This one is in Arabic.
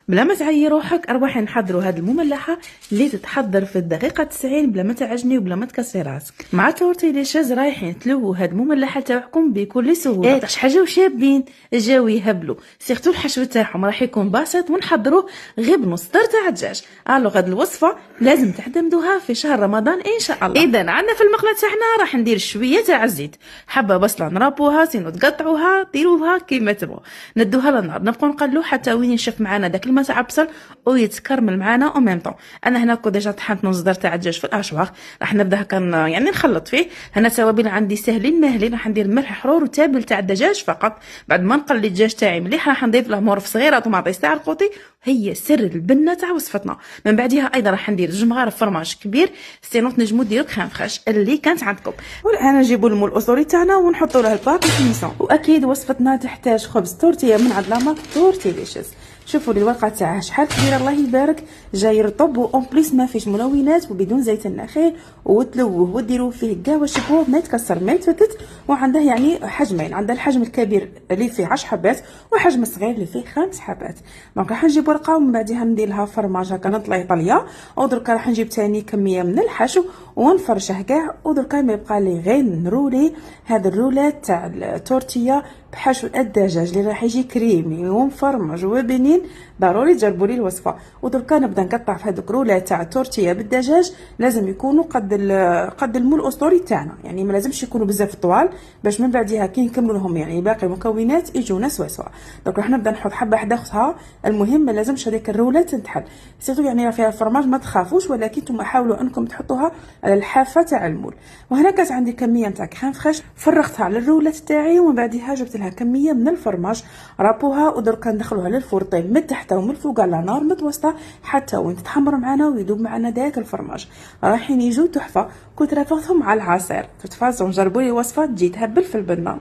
بلا ما تعيي روحك اروحي نحضروا هاد المملحه اللي تتحضر في الدقيقه 90 بلا ما تعجني وبلا ما تكسري راسك. مع تورتيليشاز رايحين تلووا هاد المملحه تاعكم بكل سهوله. طاش حاجه وشابين جاو يهبلوا سيرتو الحشو تاعهم راح يكون باسط ونحضروه غير بنص طر تاع الدجاج. الوغ هاد الوصفه لازم تعتمدوها في شهر رمضان ان شاء الله. اذا عندنا في المقله تاعنا راح ندير شويه تاع الزيت، حبه بصله نرابوها سينو تقطعوها ديروها كيما تبغوا، ندوها للنار نبقاو نقلو حتى وين ينشف معنا داك الماء تاع البصل ويتكرمل معنا او ميم طون. انا هنا كو ديجا طحنت نص دار تاع الدجاج في الاشواغ، راح نبدا هكا يعني نخلط فيه. هنا توابل عندي ساهلين ماهلين، راح ندير ملح حرور وتابل تاع الدجاج فقط. بعد ما نقلي الدجاج تاعي مليح راح نضيف له مورف صغيره طوماطيس تاع القوطي، هي سر البنه تاع وصفتنا. من بعدها ايضا راح ندير 2 مغارف فرماج كبير، سينو تنجموا ديروا كريم فريش اللي كانت عندكم. والان نجيبوا المول الاسطوري تاعنا ونحطوا له الباك فينيسون. واكيد وصفتنا تحتاج خبز تورتيه من عند لاماك تورتيليشيس. شوفوا لي الورقه تاعها شحال كبيره الله يبارك، جاي رطب واون بليس ما فيش ملونات وبدون زيت النخيل، وتلووه وديروه فيه كاع واش يبغوا ما يتكسر ما يتفتت. وعنده يعني حجمين، عنده الحجم الكبير اللي فيه 10 حبات وحجم الصغير اللي فيه 5 حبات. دونك راح نجيب ورقه ومن بعدها ندير لها فرماج هكا نطلي طليه. ودركا راح نجيب ثاني كميه من الحشو ونفرشه كاع. ودركا ما يبقى لي غير نرولي هذا الرولات تاع التورتيه بحشو الدجاج اللي راح يجي كريمي ومفرمج وبنين. ضروري تجربوا لي الوصفه. ودركا نبدا نقطع في هذوك رولات تاع التورتيه بالدجاج، لازم يكونوا قد المول الاسطوري تاعنا، يعني ما لازمش يكونوا بزاف طوال باش من بعدها كي نكملوا لهم يعني باقي المكونات يجونا سوا. دونك راح نبدا نحط حبه حدا اختها. المهم ما لازمش هذيك الرولات تنتحل، سيرتو يعني فيها فرماج ما تخافوش، ولكن نتوما حاولوا انكم تحطوها على الحافه تاع المول. وهنا كانت عندي كميه نتاع كريم فريش فرغتها على الرولات تاعي، ومن بعدها جبت لها كميه من الفرماج رابوها. ودركا ندخلوها للفور طيب من تحت ومن الفوق على نار متوسطه حتى وين تتحمر معنا ويذوب معنا داك الفرماج. رايحين يجوا تحفه، كنت رافضهم على العصير. تتفاصلوا جربوا لي وصفه تجي تهبل في البنه.